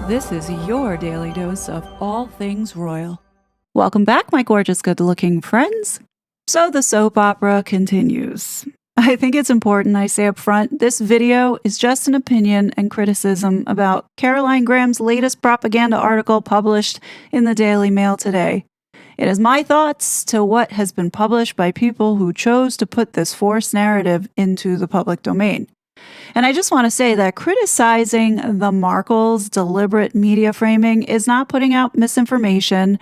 This is your daily dose of all things royal. Welcome back, my gorgeous, good-looking friends. So the soap opera continues. I think it's important I say up front, this video is just an opinion and criticism about Caroline Graham's latest propaganda article published in the Daily Mail today. It is my thoughts to what has been published by people who chose to put this forced narrative into the public domain. And I just want to say that criticizing the Markles' deliberate media framing is not putting out misinformation,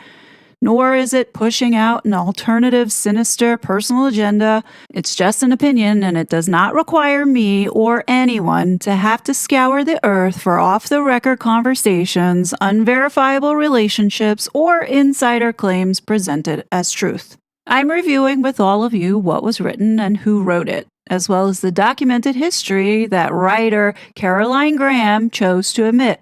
nor is it pushing out an alternative, sinister personal agenda. It's just an opinion, and it does not require me or anyone to have to scour the earth for off-the-record conversations, unverifiable relationships, or insider claims presented as truth. I'm reviewing with all of you what was written and who wrote it, as well as the documented history that writer Caroline Graham chose to omit.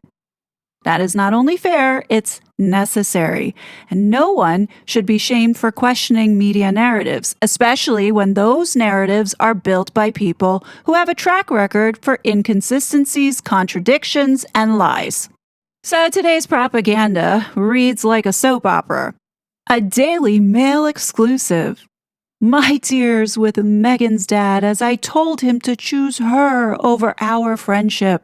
That is not only fair, it's necessary, and no one should be shamed for questioning media narratives, especially when those narratives are built by people who have a track record for inconsistencies, contradictions, and lies. So today's propaganda reads like a soap opera, a Daily Mail exclusive. My tears with Meghan's dad as I told him to choose her over our friendship.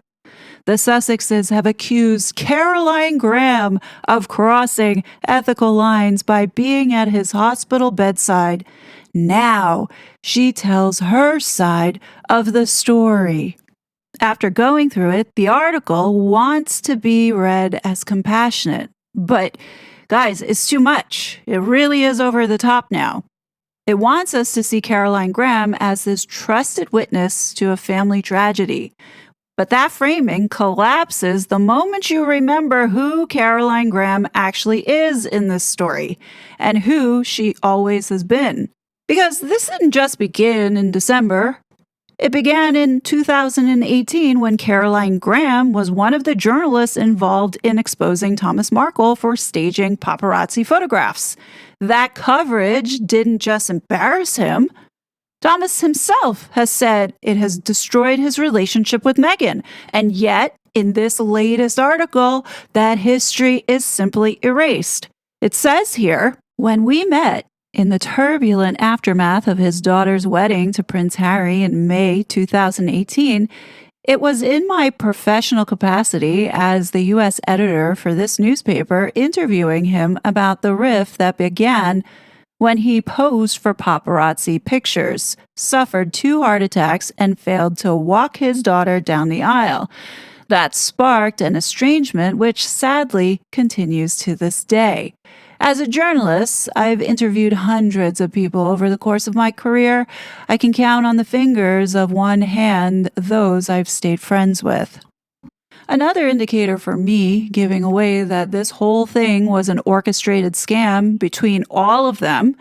The Sussexes have accused Caroline Graham of crossing ethical lines by being at his hospital bedside. Now she tells her side of the story. After going through it, the article wants to be read as compassionate. But, guys, it's too much. It really is over the top now. It wants us to see Caroline Graham as this trusted witness to a family tragedy. But that framing collapses the moment you remember who Caroline Graham actually is in this story and who she always has been. Because this didn't just begin in December. It began in 2018 when Caroline Graham was one of the journalists involved in exposing Thomas Markle for staging paparazzi photographs. That coverage didn't just embarrass him. Thomas himself has said it has destroyed his relationship with Meghan, and yet, in this latest article, that history is simply erased. It says here, when we met in the turbulent aftermath of his daughter's wedding to Prince Harry in May 2018, it was in my professional capacity as the U.S. editor for this newspaper interviewing him about the rift that began when he posed for paparazzi pictures, suffered 2 heart attacks, and failed to walk his daughter down the aisle. That sparked an estrangement which sadly continues to this day. As a journalist, I've interviewed hundreds of people over the course of my career. I can count on the fingers of one hand those I've stayed friends with. Another indicator for me giving away that this whole thing was an orchestrated scam between all of them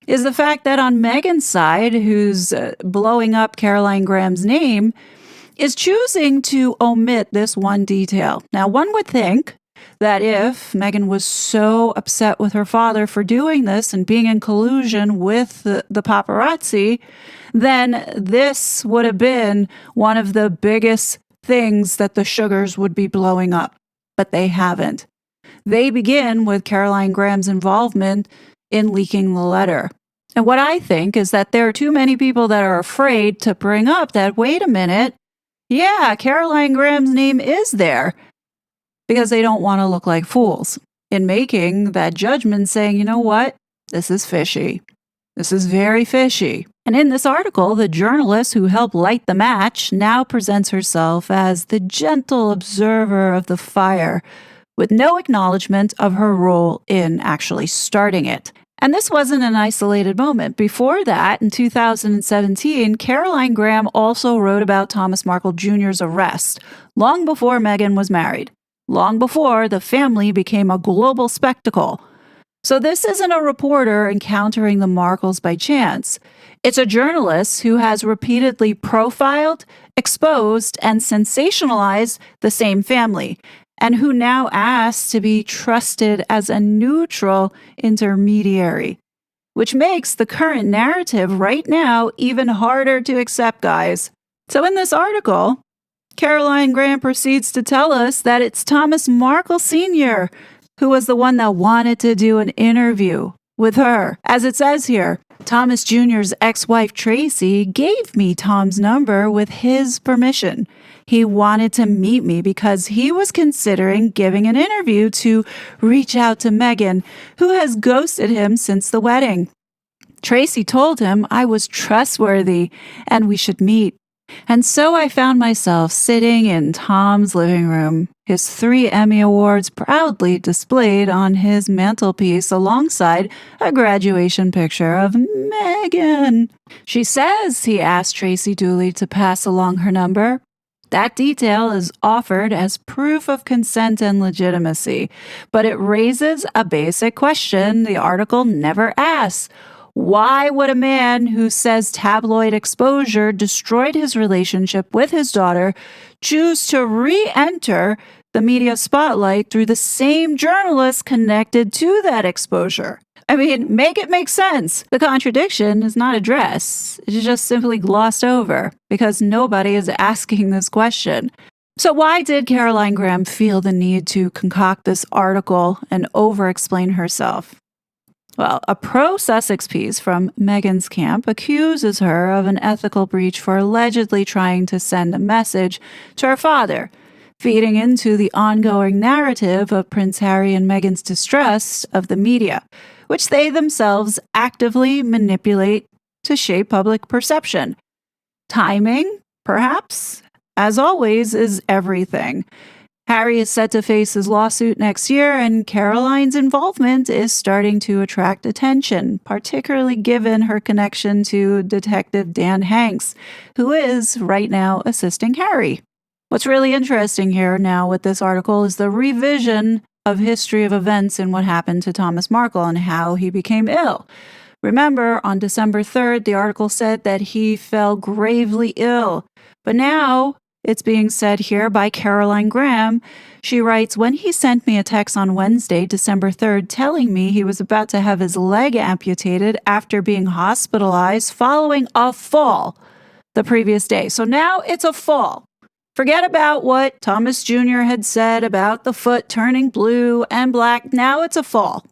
is the fact that on Meghan's side, who's blowing up Caroline Graham's name, is choosing to omit this one detail. Now, one would think that if Meghan was so upset with her father for doing this and being in collusion with the paparazzi, then this would have been one of the biggest things that the sugars would be blowing up, but they haven't. They begin with Caroline Graham's involvement in leaking the letter. And what I think is that there are too many people that are afraid to bring up that, wait a minute, yeah, Caroline Graham's name is there, because they don't want to look like fools in making that judgment saying, you know what, this is fishy. This is very fishy. And in this article, the journalist who helped light the match now presents herself as the gentle observer of the fire, with no acknowledgement of her role in actually starting it. And this wasn't an isolated moment. Before that, in 2017, Caroline Graham also wrote about Thomas Markle Jr.'s arrest, long before Meghan was married, long before the family became a global spectacle. So this isn't a reporter encountering the Markles by chance. It's a journalist who has repeatedly profiled, exposed, and sensationalized the same family, and who now asks to be trusted as a neutral intermediary, which makes the current narrative right now even harder to accept, guys. So in this article, Caroline Graham proceeds to tell us that it's Thomas Markle Sr. who was the one that wanted to do an interview with her. As it says here, Thomas Jr.'s ex-wife Tracy gave me Tom's number with his permission. He wanted to meet me because he was considering giving an interview to reach out to Meghan, who has ghosted him since the wedding. Tracy told him I was trustworthy and we should meet. And so I found myself sitting in Tom's living room, his 3 Emmy Awards proudly displayed on his mantelpiece alongside a graduation picture of Meghan. She says he asked Tracy Dooley to pass along her number. That detail is offered as proof of consent and legitimacy, but it raises a basic question the article never asks. Why would a man who says tabloid exposure destroyed his relationship with his daughter choose to re-enter the media spotlight through the same journalist connected to that exposure? I mean, make it make sense. The contradiction is not addressed. It's just simply glossed over because nobody is asking this question. So why did Caroline Graham feel the need to concoct this article and over-explain herself? Well, a pro-Sussex piece from Meghan's camp accuses her of an ethical breach for allegedly trying to send a message to her father, feeding into the ongoing narrative of Prince Harry and Meghan's distrust of the media, which they themselves actively manipulate to shape public perception. Timing, perhaps, as always, is everything. Harry is set to face his lawsuit next year, and Caroline's involvement is starting to attract attention, particularly given her connection to Detective Dan Hanks, who is right now assisting Harry. What's really interesting here now with this article is the revision of history of events and what happened to Thomas Markle and how he became ill. Remember, on December 3rd, the article said that he fell gravely ill, but now it's being said here by Caroline Graham. She writes, when he sent me a text on Wednesday, December 3rd, telling me he was about to have his leg amputated after being hospitalized following a fall the previous day. So now it's a fall. Forget about what Thomas Jr. had said about the foot turning blue and black. Now it's a fall.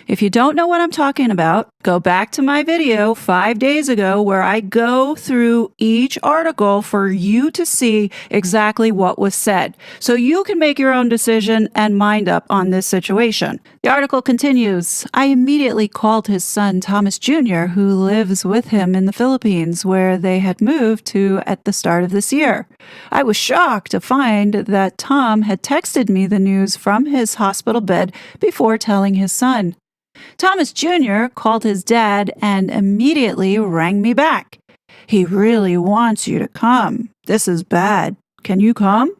If you don't know what I'm talking about, go back to my video 5 days ago where I go through each article for you to see exactly what was said, so you can make your own decision and mind up on this situation. The article continues, I immediately called his son Thomas Jr., who lives with him in the Philippines, where they had moved to at the start of this year. I was shocked to find that Tom had texted me the news from his hospital bed before telling his son. Thomas Jr. called his dad and immediately rang me back. He really wants you to come. This is bad. Can you come?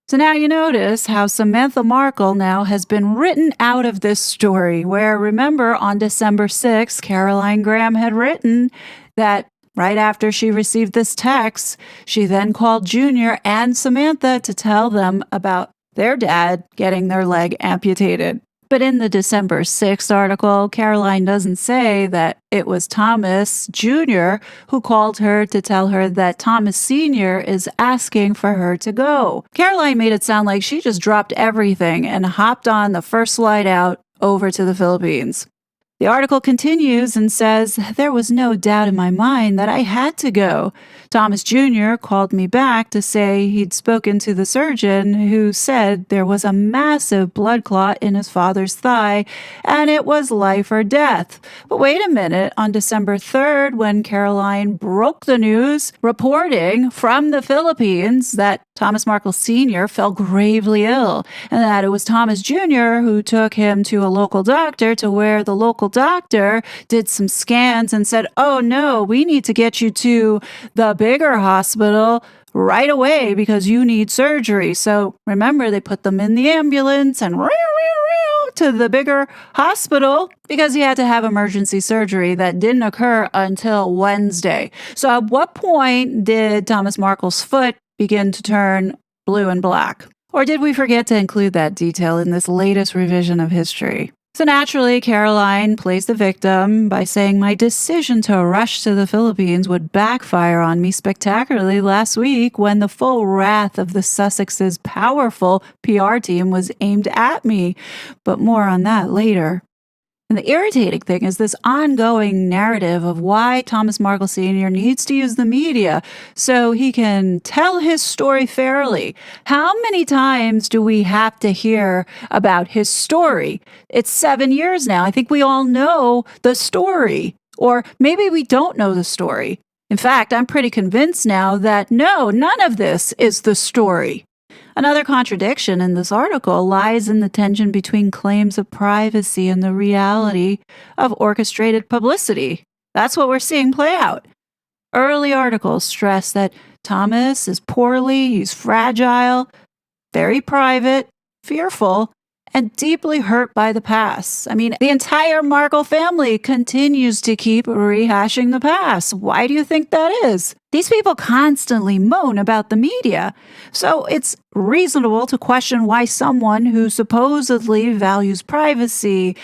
So now you notice how Samantha Markle now has been written out of this story, where, remember, on December 6th, Caroline Graham had written that right after she received this text, she then called Junior and Samantha to tell them about their dad getting their leg amputated. But in the December 6th article, Caroline doesn't say that it was Thomas Jr. who called her to tell her that Thomas Sr. is asking for her to go. Caroline made it sound like she just dropped everything and hopped on the first flight out over to the Philippines. The article continues and says, there was no doubt in my mind that I had to go. Thomas Jr. called me back to say he'd spoken to the surgeon who said there was a massive blood clot in his father's thigh and it was life or death. But wait a minute, on December 3rd, when Caroline broke the news, reporting from the Philippines that Thomas Markle Sr. fell gravely ill and that it was Thomas Jr. who took him to a local doctor, to where the local doctor did some scans and said, oh no, we need to get you to the bigger hospital right away because you need surgery. So remember, they put them in the ambulance and to the bigger hospital because he had to have emergency surgery that didn't occur until Wednesday. So at what point did Thomas Markle's foot begin to turn blue and black? Or did we forget to include that detail in this latest revision of history? So naturally, Caroline plays the victim by saying my decision to rush to the Philippines would backfire on me spectacularly last week when the full wrath of the Sussex's powerful PR team was aimed at me. But more on that later. And the irritating thing is this ongoing narrative of why Thomas Markle Sr. needs to use the media so he can tell his story fairly. How many times do we have to hear about his story? It's 7 years now. I think we all know the story. Or maybe we don't know the story. In fact, I'm pretty convinced now that no, none of this is the story. Another contradiction in this article lies in the tension between claims of privacy and the reality of orchestrated publicity. That's what we're seeing play out. Early articles stress that Thomas is poorly, he's fragile, very private, fearful, and deeply hurt by the past. I mean, the entire Markle family continues to keep rehashing the past. Why do you think that is? These people constantly moan about the media. So it's reasonable to question why someone who supposedly values privacy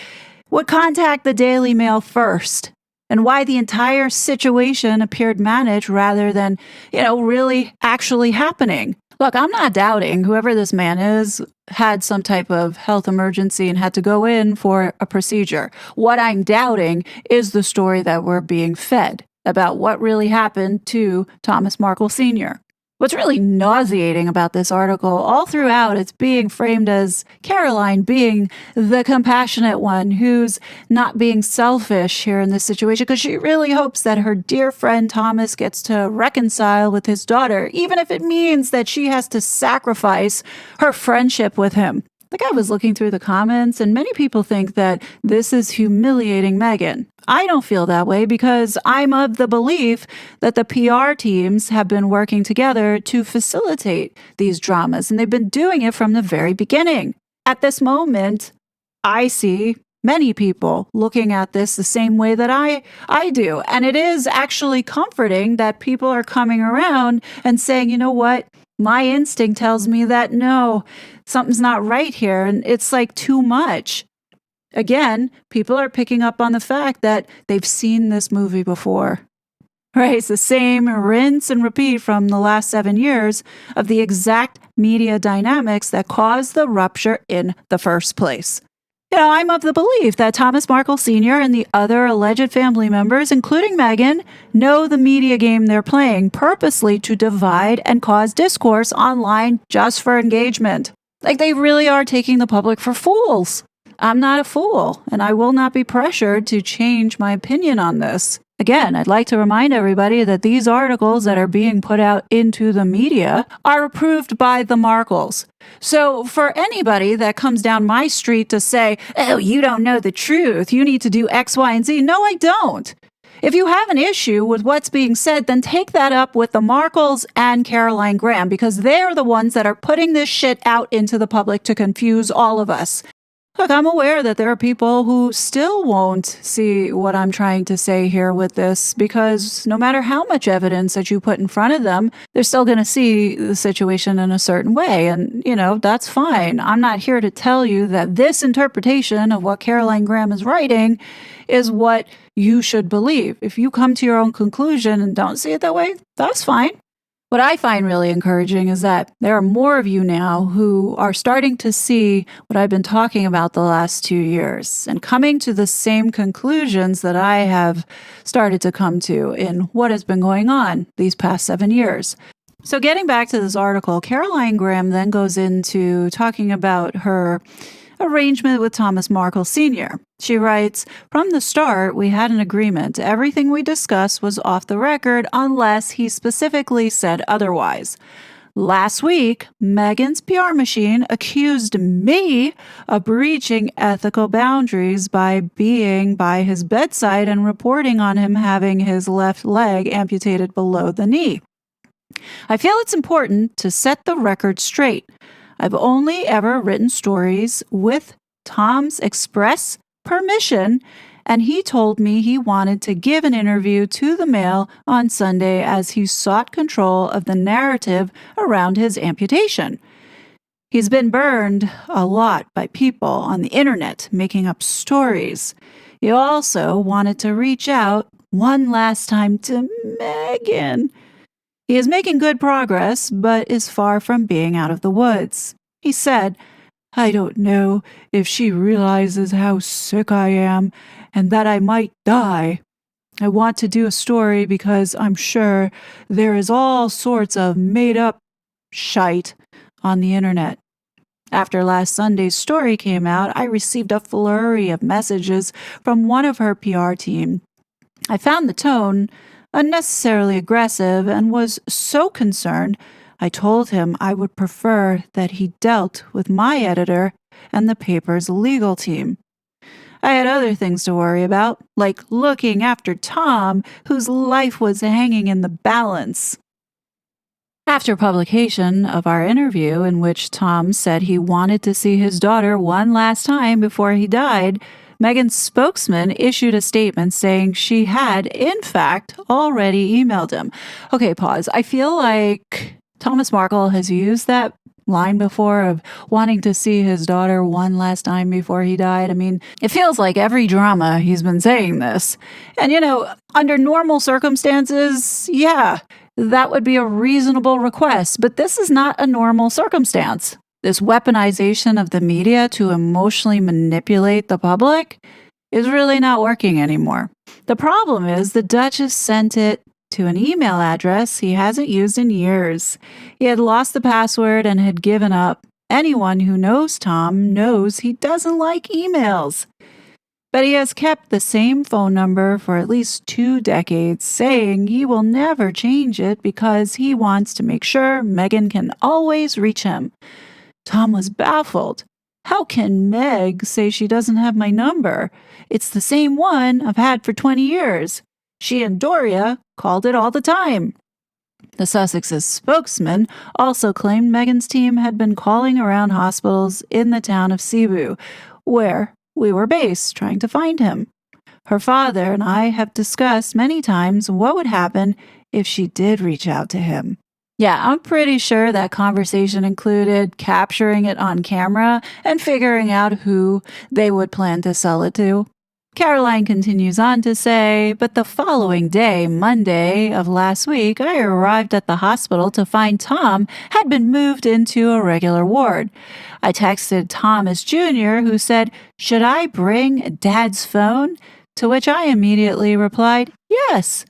would contact the Daily Mail first, and why the entire situation appeared managed rather than, really actually happening. Look, I'm not doubting whoever this man is had some type of health emergency and had to go in for a procedure. What I'm doubting is the story that we're being fed about what really happened to Thomas Markle Sr. What's really nauseating about this article, all throughout, it's being framed as Caroline being the compassionate one who's not being selfish here in this situation because she really hopes that her dear friend Thomas gets to reconcile with his daughter, even if it means that she has to sacrifice her friendship with him. Like, I was looking through the comments, and many people think that this is humiliating Meghan. I don't feel that way because I'm of the belief that the PR teams have been working together to facilitate these dramas, and they've been doing it from the very beginning. At this moment, I see many people looking at this the same way that I do. And it is actually comforting that people are coming around and saying, you know what? My instinct tells me that no, something's not right here. And it's like too much. Again, people are picking up on the fact that they've seen this movie before. Right? It's the same rinse and repeat from the last 7 years of the exact media dynamics that caused the rupture in the first place. I'm of the belief that Thomas Markle Sr. and the other alleged family members, including Meghan, know the media game they're playing purposely to divide and cause discourse online just for engagement. Like, they really are taking the public for fools. I'm not a fool, and I will not be pressured to change my opinion on this. Again, I'd like to remind everybody that these articles that are being put out into the media are approved by the Markles. So for anybody that comes down my street to say, oh, you don't know the truth, you need to do X, Y, and Z. No, I don't. If you have an issue with what's being said, then take that up with the Markles and Caroline Graham, because they're the ones that are putting this shit out into the public to confuse all of us. Look, I'm aware that there are people who still won't see what I'm trying to say here with this, because no matter how much evidence that you put in front of them, they're still going to see the situation in a certain way. And, that's fine. I'm not here to tell you that this interpretation of what Caroline Graham is writing is what you should believe. If you come to your own conclusion and don't see it that way, that's fine. What I find really encouraging is that there are more of you now who are starting to see what I've been talking about the last 2 years and coming to the same conclusions that I have started to come to in what has been going on these past 7 years. So getting back to this article, Caroline Graham then goes into talking about her arrangement with Thomas Markle Sr. She writes, from the start, we had an agreement. Everything we discussed was off the record unless he specifically said otherwise. Last week, Meghan's PR machine accused me of breaching ethical boundaries by being by his bedside and reporting on him having his left leg amputated below the knee. I feel it's important to set the record straight. I've only ever written stories with Tom's express permission, and he told me he wanted to give an interview to the Mail on Sunday as he sought control of the narrative around his amputation. He's been burned a lot by people on the internet making up stories. He also wanted to reach out one last time to Meghan. He is making good progress, but is far from being out of the woods. He said, "I don't know if she realizes how sick I am and that I might die. I want to do a story because I'm sure there is all sorts of made up shite on the internet." After last Sunday's story came out, I received a flurry of messages from one of her PR team. I found the tone unnecessarily aggressive and was so concerned, I told him I would prefer that he dealt with my editor and the paper's legal team. I had other things to worry about, like looking after Tom, whose life was hanging in the balance. After publication of our interview, in which Tom said he wanted to see his daughter one last time before he died, Meghan's spokesman issued a statement saying she had, in fact, already emailed him. Okay, pause. I feel like Thomas Markle has used that line before of wanting to see his daughter one last time before he died. I mean, it feels like every drama he's been saying this. And, under normal circumstances, yeah, that would be a reasonable request, but this is not a normal circumstance. This weaponization of the media to emotionally manipulate the public is really not working anymore. The problem is the Duchess sent it to an email address he hasn't used in years. He had lost the password and had given up. Anyone who knows Tom knows he doesn't like emails. But he has kept the same phone number for at least 2 decades, saying he will never change it because he wants to make sure Meghan can always reach him. Tom was baffled. How can Meg say she doesn't have my number? It's the same one I've had for 20 years. She and Doria called it all the time. The Sussex's spokesman also claimed Meghan's team had been calling around hospitals in the town of Cebu, where we were based, trying to find him. Her father and I have discussed many times what would happen if she did reach out to him. Yeah, I'm pretty sure that conversation included capturing it on camera and figuring out who they would plan to sell it to. Caroline continues on to say, but the following day, Monday of last week, I arrived at the hospital to find Tom had been moved into a regular ward. I texted Thomas Jr., who said, "Should I bring Dad's phone?" To which I immediately replied, "Yes."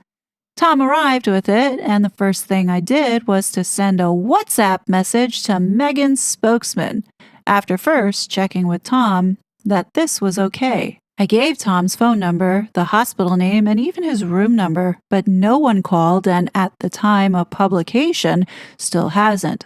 Tom arrived with it, and the first thing I did was to send a WhatsApp message to Meghan's spokesman, after first checking with Tom that this was okay. I gave Tom's phone number, the hospital name, and even his room number, but no one called, and at the time of publication, still hasn't.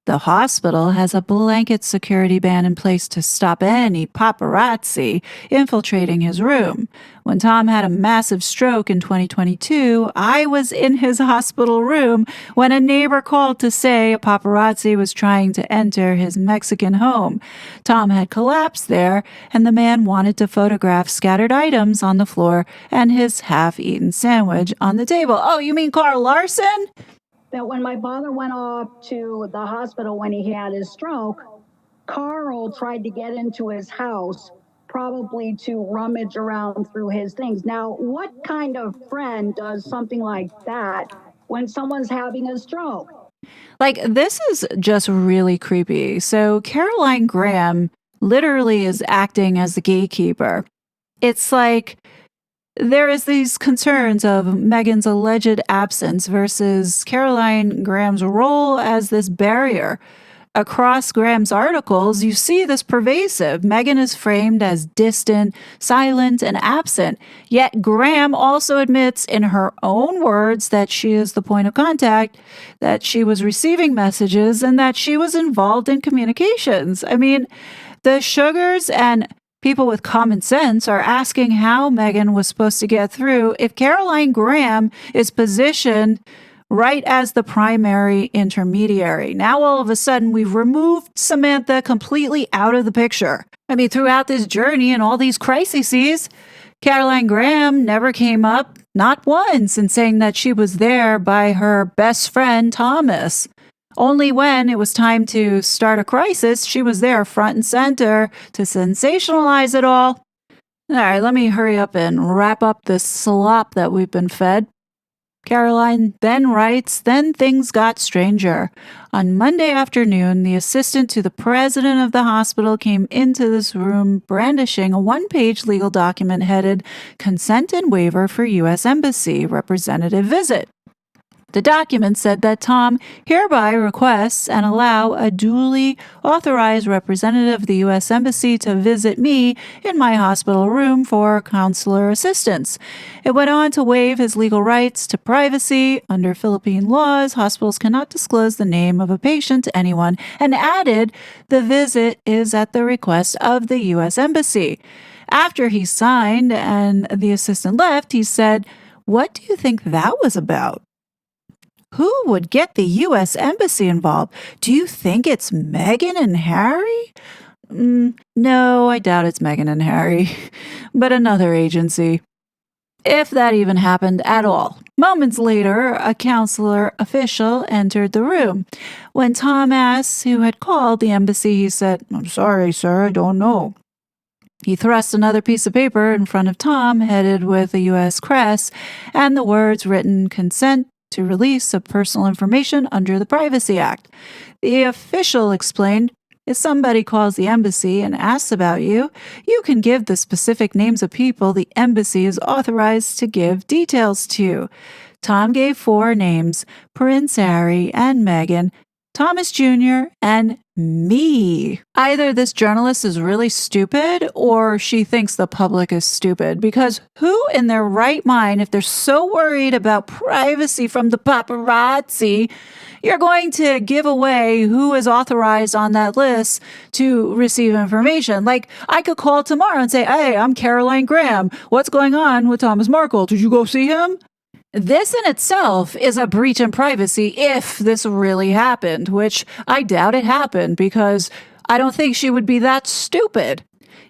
The hospital has a blanket security ban in place to stop any paparazzi infiltrating his room. When Tom had a massive stroke in 2022, I was in his hospital room when a neighbor called to say a paparazzi was trying to enter his Mexican home. Tom had collapsed there, and the man wanted to photograph scattered items on the floor and his half-eaten sandwich on the table. Oh, you mean Carl Larson? That when my father went off to the hospital when he had his stroke, Carl tried to get into his house, probably to rummage around through his things. Now, what kind of friend does something like that when someone's having a stroke? Like, this is just really creepy. So Caroline Graham literally is acting as the gatekeeper. It's like there is these concerns of Meghan's alleged absence versus Caroline Graham's role as this barrier. Across Graham's articles, you see this pervasive. Meghan is framed as distant, silent, and absent. Yet Graham also admits in her own words that she is the point of contact, that she was receiving messages, and that she was involved in communications. I mean, the Sugars and people with common sense are asking how Meghan was supposed to get through if Caroline Graham is positioned right as the primary intermediary. Now, all of a sudden, we've removed Samantha completely out of the picture. I mean, throughout this journey and all these crises, Caroline Graham never came up, not once, in saying that she was there by her best friend, Thomas. Only when it was time to start a crisis, she was there front and center to sensationalize it all. All right, let me hurry up and wrap up this slop that we've been fed. Caroline then writes, then things got stranger. On Monday afternoon, the assistant to the president of the hospital came into this room brandishing a one-page legal document headed Consent and Waiver for U.S. Embassy Representative Visit. The document said that Tom hereby requests and allow a duly authorized representative of the U.S. Embassy to visit me in my hospital room for consular assistance. It went on to waive his legal rights to privacy. Under Philippine laws, hospitals cannot disclose the name of a patient to anyone, and added the visit is at the request of the U.S. Embassy. After he signed and the assistant left, he said, "What do you think that was about?" Who would get the U.S. Embassy involved? Do you think it's Meghan and Harry? No, I doubt it's Meghan and Harry, but another agency. If that even happened at all. Moments later, a consular official entered the room. When Tom asked who had called the embassy, he said, "I'm sorry, sir, I don't know." He thrust another piece of paper in front of Tom, headed with a U.S. crest, and the words written, "Consent to release of personal information under the Privacy Act." The official explained, if somebody calls the embassy and asks about you, you can give the specific names of people the embassy is authorized to give details to. Tom gave 4 names, Prince Harry and Meghan, Thomas Jr., and me. Either this journalist is really stupid or she thinks the public is stupid, because who in their right mind, if they're so worried about privacy from the paparazzi, you're going to give away who is authorized on that list to receive information? Like, I could call tomorrow and say, "Hey, I'm Caroline Graham. What's going on with Thomas Markle? Did you go see him?" This in itself is a breach in privacy if this really happened, which I doubt it happened because I don't think she would be that stupid.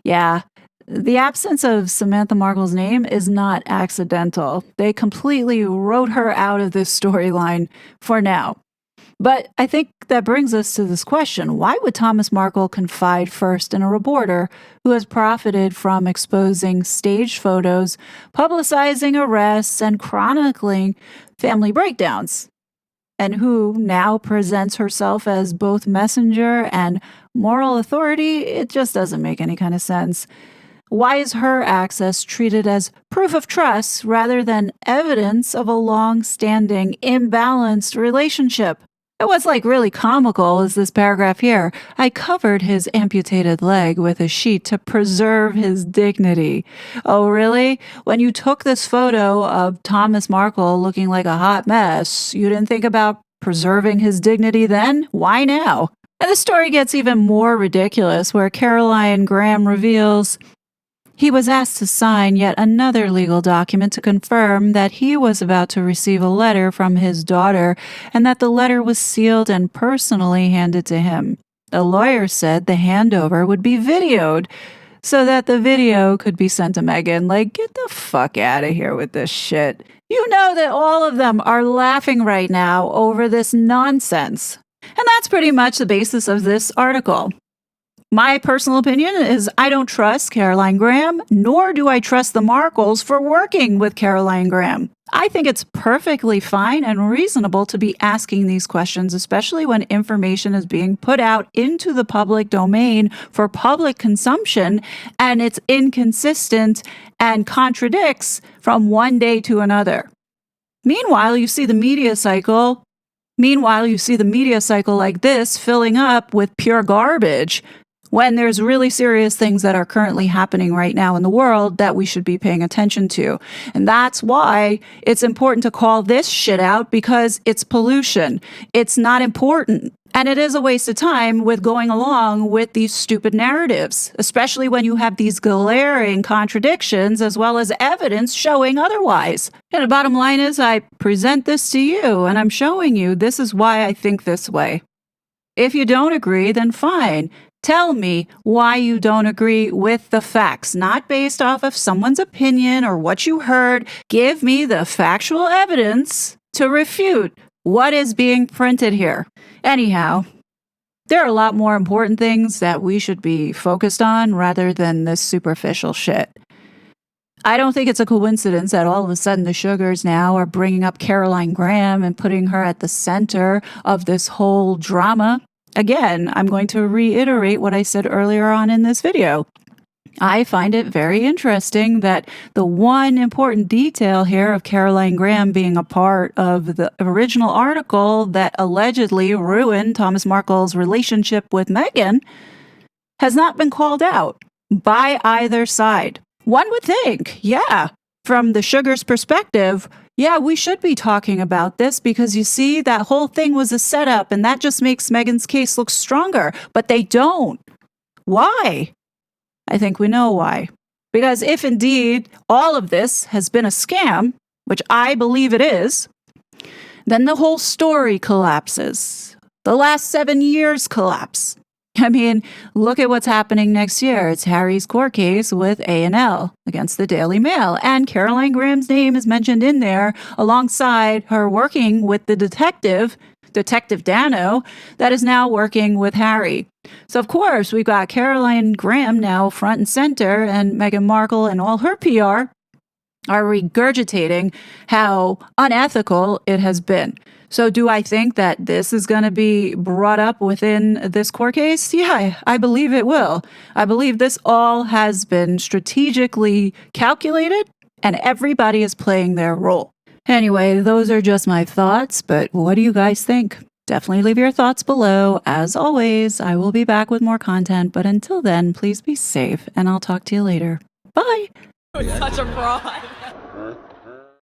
Yeah, the absence of Samantha Markle's name is not accidental. They completely wrote her out of this storyline for now. But I think that brings us to this question. Why would Thomas Markle confide first in a reporter who has profited from exposing staged photos, publicizing arrests, and chronicling family breakdowns? And who now presents herself as both messenger and moral authority? It just doesn't make any kind of sense. Why is her access treated as proof of trust rather than evidence of a long-standing, imbalanced relationship? And what's really comical is this paragraph here. I covered his amputated leg with a sheet to preserve his dignity. Oh, really? When you took this photo of Thomas Markle looking like a hot mess, you didn't think about preserving his dignity then? Why now? And the story gets even more ridiculous, where Caroline Graham reveals he was asked to sign yet another legal document to confirm that he was about to receive a letter from his daughter and that the letter was sealed and personally handed to him. The lawyer said the handover would be videoed so that the video could be sent to Meghan. Get the fuck out of here with this shit. You know that all of them are laughing right now over this nonsense. And that's pretty much the basis of this article. My personal opinion is I don't trust Caroline Graham, nor do I trust the Markles for working with Caroline Graham. I think it's perfectly fine and reasonable to be asking these questions, especially when information is being put out into the public domain for public consumption and it's inconsistent and contradicts from one day to another. Meanwhile, you see the media cycle like this filling up with pure garbage, when there's really serious things that are currently happening right now in the world that we should be paying attention to. And that's why it's important to call this shit out, because it's pollution. It's not important. And it is a waste of time with going along with these stupid narratives, especially when you have these glaring contradictions as well as evidence showing otherwise. And the bottom line is I present this to you and I'm showing you this is why I think this way. If you don't agree, then fine. Tell me why you don't agree with the facts, not based off of someone's opinion or what you heard. Give me the factual evidence to refute What is being printed here? Anyhow, there are a lot more important things that we should be focused on rather than this superficial shit. I don't think it's a coincidence that all of a sudden the Sugars now are bringing up Caroline Graham and putting her at the center of this whole drama. Again, I'm going to reiterate what I said earlier on in this video. I find it very interesting that the one important detail here of Caroline Graham being a part of the original article that allegedly ruined Thomas Markle's relationship with Meghan has not been called out by either side. One would think, yeah, from the Sugars' perspective, yeah, we should be talking about this because you see, that whole thing was a setup and that just makes Meghan's case look stronger. But they don't. Why? I think we know why. Because if indeed all of this has been a scam, which I believe it is, then the whole story collapses. The last 7 years collapse. I mean, look at what's happening next year. It's Harry's court case with A&L against the Daily Mail. And Caroline Graham's name is mentioned in there alongside her working with the Detective Dano, that is now working with Harry. So, of course, we've got Caroline Graham now front and center, and Meghan Markle and all her PR are regurgitating how unethical it has been. So do I think that this is going to be brought up within this court case? Yeah, I believe it will. I believe this all has been strategically calculated and everybody is playing their role. Anyway, those are just my thoughts, but what do you guys think? Definitely leave your thoughts below. As always, I will be back with more content, but until then, please be safe and I'll talk to you later. Bye. Such a fraud.